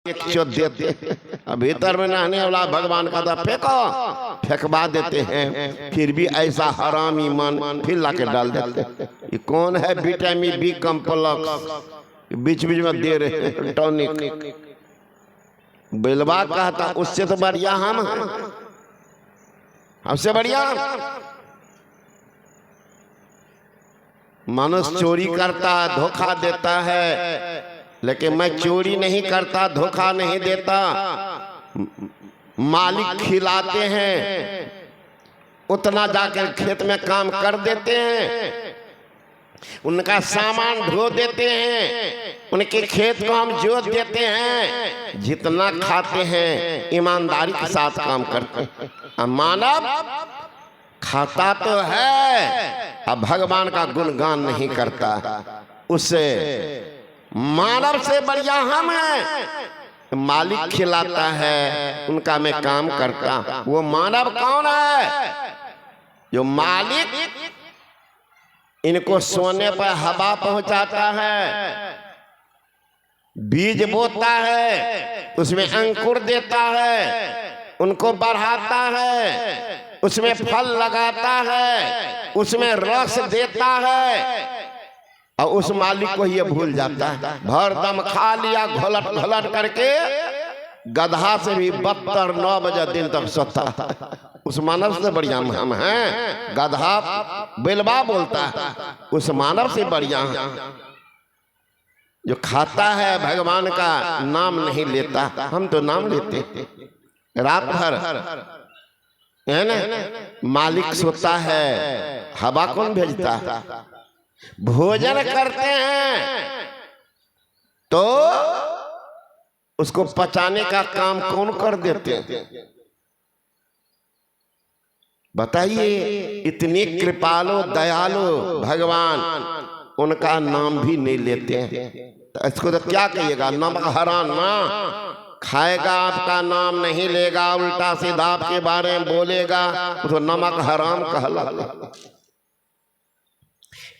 चोट देते अब भीतर में नहाने वाला भगवान का था फेंको फेंकवा देते हैं, फिर भी ऐसा हराम ईमान फिर लाके डाल देते। ये कौन है? विटामिन बी कम्प्लेक्स बीच बीच में दे रहे हैं टॉनिक। बेलवा कहता उससे तो बढ़िया हम हमसे बढ़िया। मनुष्य चोरी करता धोखा देता है, लेकिन मैं चोरी नहीं करता धोखा नहीं देता। मालिक खिलाते हैं उतना जाकर खेत में काम कर देते हैं, उनका सामान ढो देते हैं, उनके खेत को हम जोत देते हैं। जितना खाते हैं ईमानदारी के साथ काम करते हैं। मानव खाता तो है अब भगवान का गुणगान नहीं करता, उससे मानव से बढ़िया हम हैं। मालिक खिलाता है उनका मैं काम करता। वो मानव कौन है? जो मालिक इनको सोने पर हवा पहुंचाता है, बीज बोता है, उसमें अंकुर देता है, उनको बढ़ाता है, उसमें फल लगाता है, उसमें रस देता है, और उस मालिक को ये भूल जाता है। भर दम खा लिया घोलट घोलट करके, गधा से भी 9 बजे दिन तक सोता। उस मानव से बढ़िया हम हैं। गधा बेलवा बोलता है, उस मानव से बढ़िया है जो खाता है भगवान का नाम नहीं लेता। हम तो नाम लेते रात भर है ना। मालिक सोता है, हवा कौन भेजता है? भोजन करते हैं तो उसको पचाने का काम कौन कर देते हैं? बताइए। इतने कृपालु दयालु भगवान, उनका नाम भी नहीं लेते हैं। तो इसको तो क्या कहिएगा? नमक हराम ना खाएगा, आपका नाम नहीं लेगा, उल्टा सीधा आपके बारे में बोलेगा, तो नमक हराम कहला।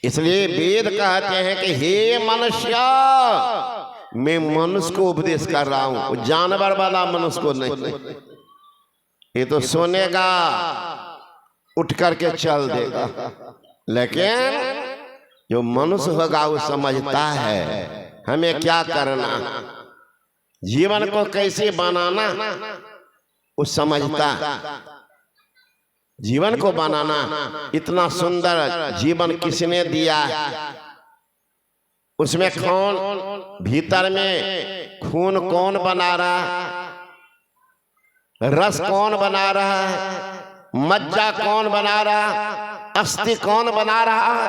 इसलिए वेद कहते हैं कि हे मनुष्य, मैं मनुष्य को उपदेश कर रहा हूं, जानवर वाला मनुष्य को नहीं। ये तो सोनेगा उठ करके चल देगा, लेकिन जो मनुष्य होगा वो समझता है हमें क्या करना, जीवन को कैसे बनाना, वो समझता। जीवन को बनाना, इतना सुंदर जीवन किसने दिया? उसमें कौन, भीतर में खून कौन बना रहा, रस कौन बना रहा है, मज्जा कौन बना रहा, अस्थि कौन बना रहा है,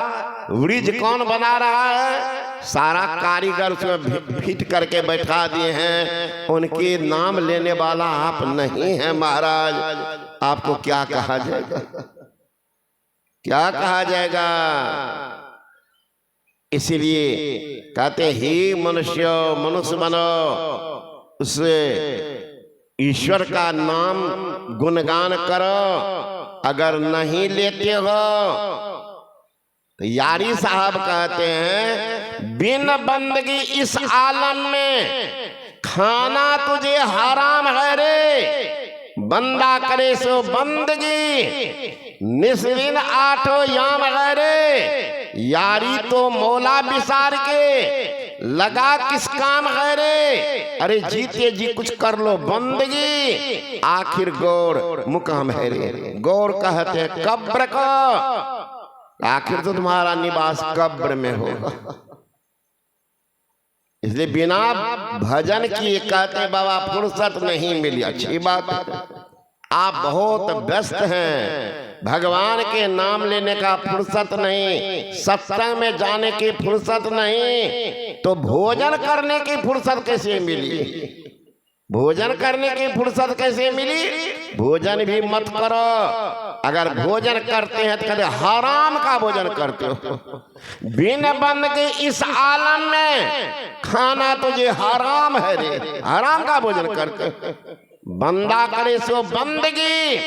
वृज कौन बना रहा है? सारा कारीगर उसमें फिट करके बैठा दिए हैं। उनके नाम लेने वाला आप नहीं है महाराज, आपको क्या कहा जाएगा? क्या कहा जाएगा? इसीलिए कहते ही मनुष्य मनुष्य बनो, उससे ईश्वर का नाम गुणगान करो। अगर नहीं लेते हो तो यारी साहब कहते हैं, बिन बंदगी इस आलम में खाना तुझे हराम है रे। बंदा करे सो बंदगी, निस्बिन 8 याम है रे। यारी तो मौला बिसार के लगा किस काम है रे। अरे जीते जी कुछ कर लो बंदगी, आखिर गौर मुकाम है रे। गौर कहते हैं कब्र को, आखिर तो तुम्हारा निवास कब्र में होगा। इसलिए बिना भजन किए कहते बाबा फुर्सत नहीं मिली। अच्छी बात है, आप बहुत व्यस्त हैं, भगवान के नाम लेने का फुर्सत नहीं, सत्संग में जाने की फुर्सत नहीं, तो भोजन करने की फुर्सत कैसे मिली? भोजन करने की फुर्सत कैसे मिली? भोजन भी मत करो। अगर भोजन करते हैं तो कहते हराम का भोजन करते हो। बिन बंद के इस आलम में खाना तुझे हराम है रे। हराम का भोजन करते, बंदा करे सो बंदगी,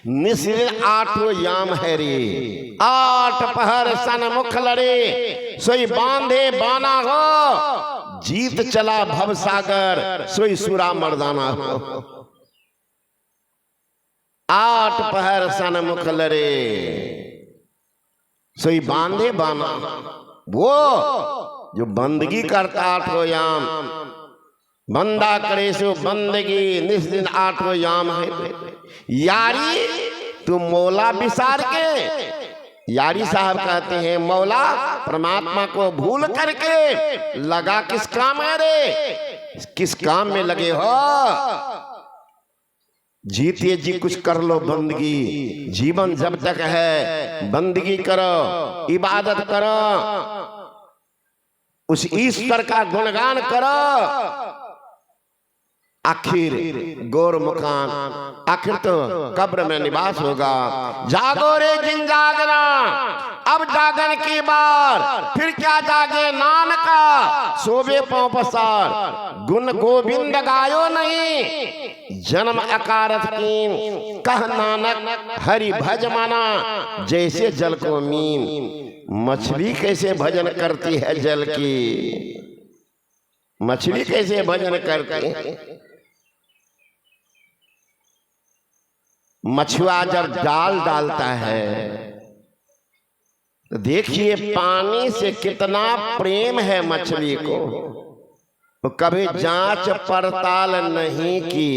निस्दिन आठो याम है रे, 8 पहर सन मुख लड़े, सोई बांधे बाना हो, जीत चला भव सागर, सोई सुरा मर्दाना हो। 8 पहर सन मुख लड़े, सोई बांधे बाना, वो जो बंदगी करता 8 याम, बंदा करे सो बंदगी, निस्दिन 8 याम है। यारी तू मौला बिसार के, यारी साहब कहते हैं मौला परमात्मा को भूल करके लगा किस काम है रे, किस काम में लगे हो। जीते जी कुछ कर लो बंदगी, जीवन जब तक है बंदगी करो, इबादत करो, उस ईश्वर का गुणगान करो। आखिर गौर मुकाम, आखिर तो कब्र में निवास होगा। जागो रे जिन जागना, अब जागन की बार, फिर क्या जागे नानका, सोबे पांव पसार, गुण गोविंद गायो नहीं, जन्म अकारत कीन, कह नानक हरि भज माना, जैसे जल को मीन। मछली कैसे भजन करती है जल की, मछली कैसे भजन करती है। मछुआ जब जाल डालता है तो देखिए पानी से कितना प्रेम है मछली को, तो कभी जांच पड़ताल नहीं की,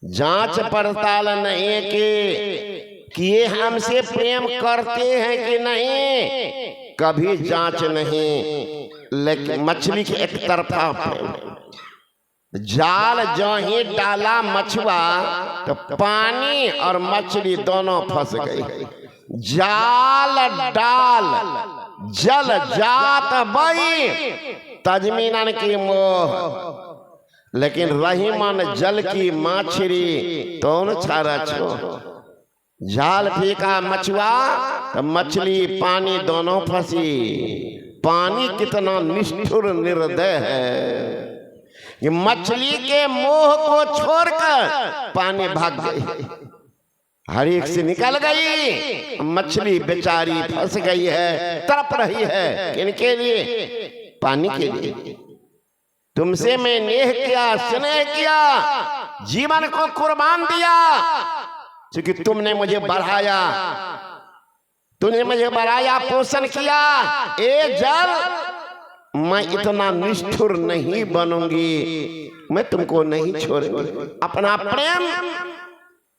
जांच पड़ताल नहीं की ये हमसे प्रेम करते हैं कि नहीं, कभी जांच नहीं। लेकिन मछली के एक तरफा प्रेम, जाल जो ही डाला मछुआ तो पानी और मछली दोनों फंस गई। जाल डाल जल जात बई, तजमीनन की मोह, लेकिन रही मन जल की माछरी तो न छारा छो। जाल फेंका मछुआ तो मछली पानी दोनों फंसी। पानी कितना निष्ठुर निर्दय है, ये मछली के मोह को छोड़कर पानी भाग गई, हर एक से निकल गई। मछली बेचारी फंस गई है, तड़प रही है, किनके लिए, पानी के लिए। तुमसे मैं नेह किया, स्नेह किया, जीवन को कुर्बान दिया, क्योंकि तुमने मुझे बढ़ाया, तुमने मुझे बढ़ाया, पोषण किया। ए जल, मैं इतना निष्ठुर नहीं बनूंगी, मैं तुमको नहीं छोड़ूंगी। अपना प्रेम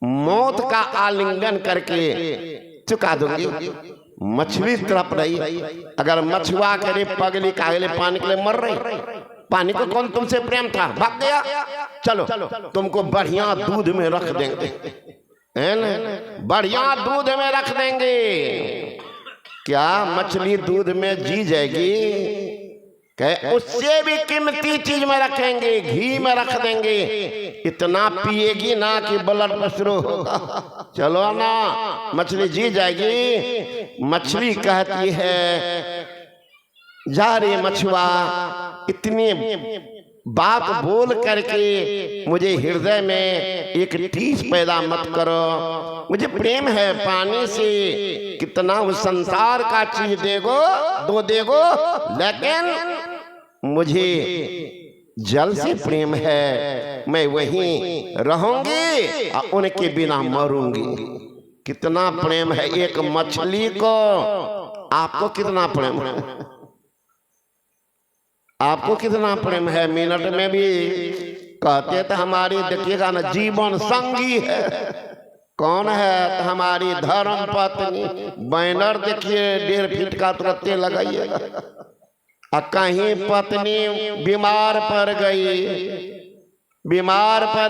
मौत का आलिंगन करके चुका दूंगी। मछली तड़प रही, अगर मछुआ करे पगली कागले पानी के लिए मर रही, पानी को कौन तुमसे प्रेम था, भाग गया। चलो तुमको बढ़िया दूध में रख देंगे, है ना, बढ़िया दूध में रख देंगे। क्या मछली दूध में जी जाएगी? कहे उससे भी कीमती चीज में रखेंगे, घी में रख देंगे, इतना पिएगी ना कि ब्लड प्रेशर होगा। चलो ना, मछली जी जाएगी। मछली कहती है, जा रे मछुआ, इतनी बात बोल करके मुझे हृदय में एक ठेस पैदा मत करो। मुझे प्रेम है पानी से, कितना उस संसार का चीज देगो, लेकिन मुझे जल से प्रेम है, मैं वहीं रहूंगी और उनके बिना मरूंगी। कितना प्रेम है एक मछली को। आपको कितना प्रेम है? आपको कितना प्रेम है? मिनट में भी कहते तो हमारी, देखिएगा ना, जीवन संगी है। कौन है? तो हमारी धर्म पत्नी। बैनर देखिए 1.5 फीट का तुरंत लगाइएगा। कहीं पत्नी बीमार पड़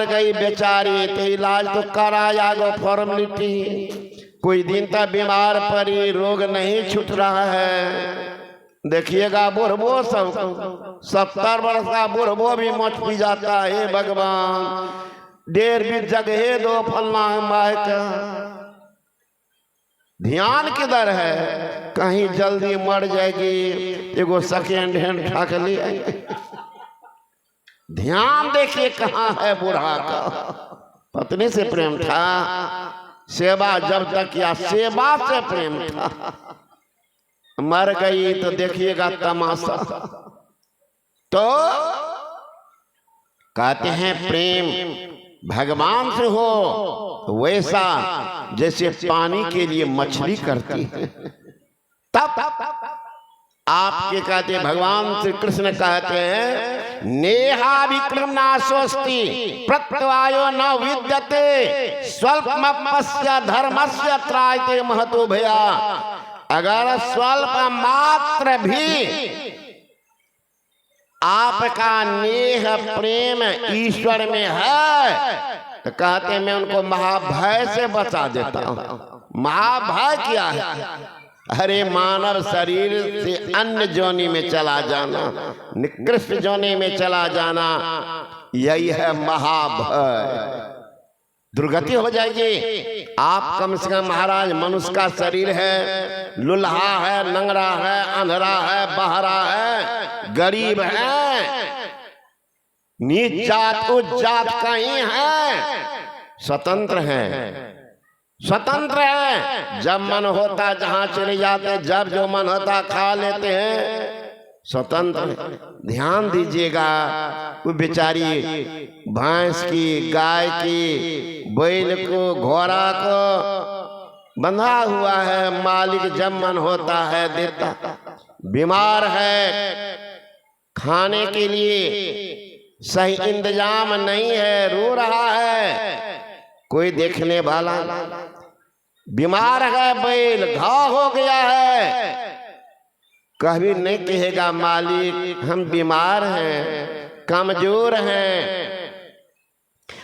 गई बेचारी, तो इलाज तो कराया गो फॉर्मेलिटी। कोई दिन तक बीमार पड़ी, रोग नहीं छूट रहा है। देखिएगा बुढ़बो सब, 70 वर्ष का बुढ़बो भी मच पी जाता है। भगवान 1.5 जगह दो फलना माय का। ध्यान किधर है? कहीं जल्दी मर जाएगी, एगो सेकेंड हैंड ठाक ले। ध्यान देखिए कहाँ है बूढ़ा का। पत्नी से प्रेम था, सेवा जब तक किया, सेवा से प्रेम था। मर गई तो देखिएगा तमाशा। तो कहते हैं प्रेम भगवान से हो वैसा जैसे पानी के लिए मछली करती है। तब आपके कहते भगवान श्री कृष्ण कहते हैं नेहा विक्रमना स्वस्ति प्रत्यवायो न विद्यते स्वल्पमप्यस्य धर्मस्य त्रायते महतो भया। अगर स्वल्प मात्र भी आपका नेह प्रेम ईश्वर में है तो कहते मैं उनको महाभय से बचा देता हूं। महाभय क्या है? अरे मानव शरीर से अन्य जोनि में चला जाना, निकृष्ट जोनि में चला जाना, यही है महाभय। दुर्गति हो जाएगी। आप कम से कम महाराज मनुष्य का शरीर है, लुल्हा है, लंगड़ा है, अंधरा है, बहरा है, गरीब है, नीच जात उच्च जात कहीं है, स्वतंत्र है, स्वतंत्र है। जब मन होता जहां चले जाते, जब जो मन होता खा लेते हैं, स्वतंत्र। ध्यान दीजिएगा, वो बेचारी भैंस की, गाय की, बैल को, घोड़ा को बंधा हुआ है, मालिक जब मन होता है देता। बीमार है, खाने के लिए सही इंतजाम नहीं है, रो रहा है, कोई देखने वाला। बीमार है बैल, घाव हो गया है, कभी नहीं कहेगा मालिक हम बीमार हैं, कमजोर हैं,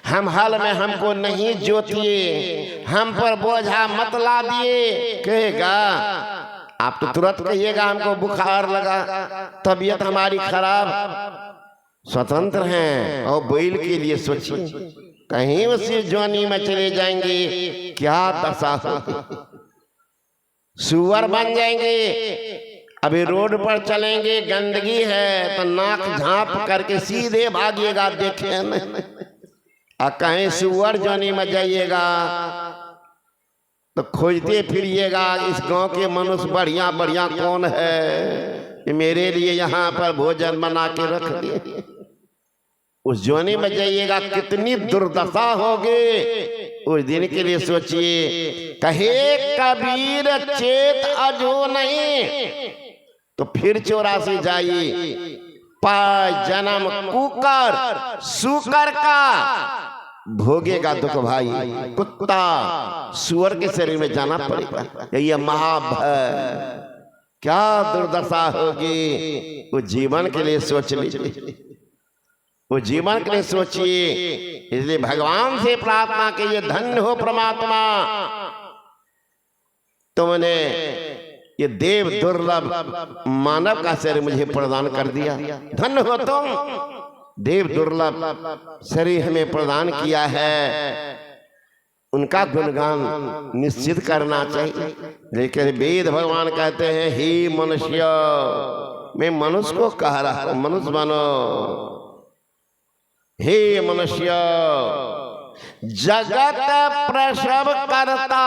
हम हल में हमको नहीं जोतिए, हम पर बोझा मत ला दिए। कहेगा आप तो तुरंत कहिएगा हमको बुखार लगा, तबीयत हमारी खराब। स्वतंत्र हैं। और बैल के लिए सोचिए, कहीं उसी जोनी में चले जाएंगे क्या दशा होगी। सुअर बन जाएंगे। अभी रोड पर चलेंगे, गंदगी है तो नाक झांप करके सीधे भागिएगा, देखे नहीं। और कहीं सुअर जोनी में जाइएगा तो खोजते फिरिएगा, इस गांव के मनुष्य बढ़िया बढ़िया कौन है, मेरे लिए यहाँ पर भोजन बना के रख दिए। उस जोनी में जाइएगा, कितनी दुर्दशा होगी उस दिन के लिए सोचिए। कहे कबीर चेत अजो नहीं, तो फिर 84 जाइए। पाय जन्म कुकर सुकर का भोगेगा दुख भाई, कुत्ता सुअर के शरीर में जाना पड़ेगा। ये महाभय, क्या दुर्दशा होगी। वो जीवन के लिए सोच लीजिए, वो जीवन के लिए सोचिए। इसलिए भगवान से प्रार्थना कीजिए, धन्य हो परमात्मा, तुमने ये देव दुर्लभ मानव का शरीर मुझे प्रदान कर दिया। धन्य हो तुम, देव दुर्लभ शरीर हमें प्रदान किया है। उनका गुणगान निश्चित करना चाहिए। लेकिन वेद भगवान कहते हैं हे मनुष्य, मैं मनुष्य को कह रहा हूं, मनुष्य बनो। हे मनुष्य, जगत प्रसव करता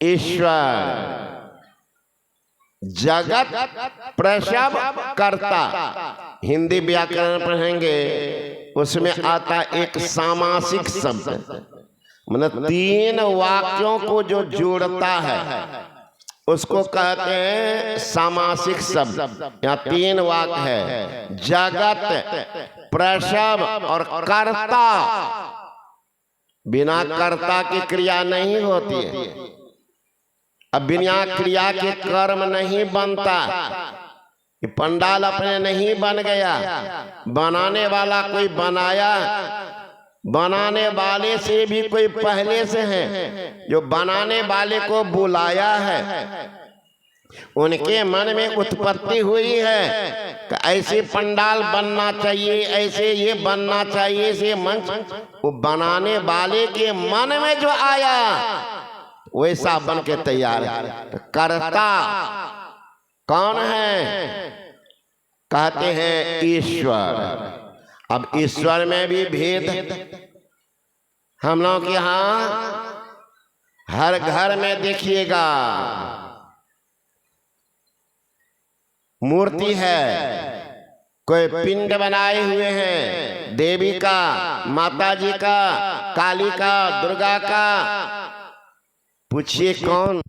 ईश्वर, जगत प्रसव करता। हिंदी व्याकरण पढ़ेंगे, उसमें आता एक सामासिक शब्द, मतलब 3 वाक्यों को जो जोड़ता है उसको कहते हैं सामासिक शब्द। यहाँ 3 वाक्य है, जगत, प्रसव और कर्ता। बिना कर्ता की क्रिया नहीं होती है। अब बिना क्रिया के कर्म नहीं बनता। पंडाल अपने नहीं बन गया, बनाने वाला कोई बनाया। बनाने वाले से भी कोई पहले से है, जो बनाने वाले को बुलाया है, उनके मन में उत्पत्ति हुई है कि ऐसे पंडाल बनना चाहिए, ऐसे ये बनना चाहिए, ऐसे मंच। वो बनाने वाले के मन में जो आया वैसा बन के तैयार है। तो कर्ता कौन है? कहते हैं ईश्वर। अब ईश्वर में भी भेद। हम लोग के यहाँ हर घर में देखिएगा मूर्ति है, कोई पिंड बनाए हुए हैं देवी का, माता जी का, काली का, दुर्गा का। पूछिए कौन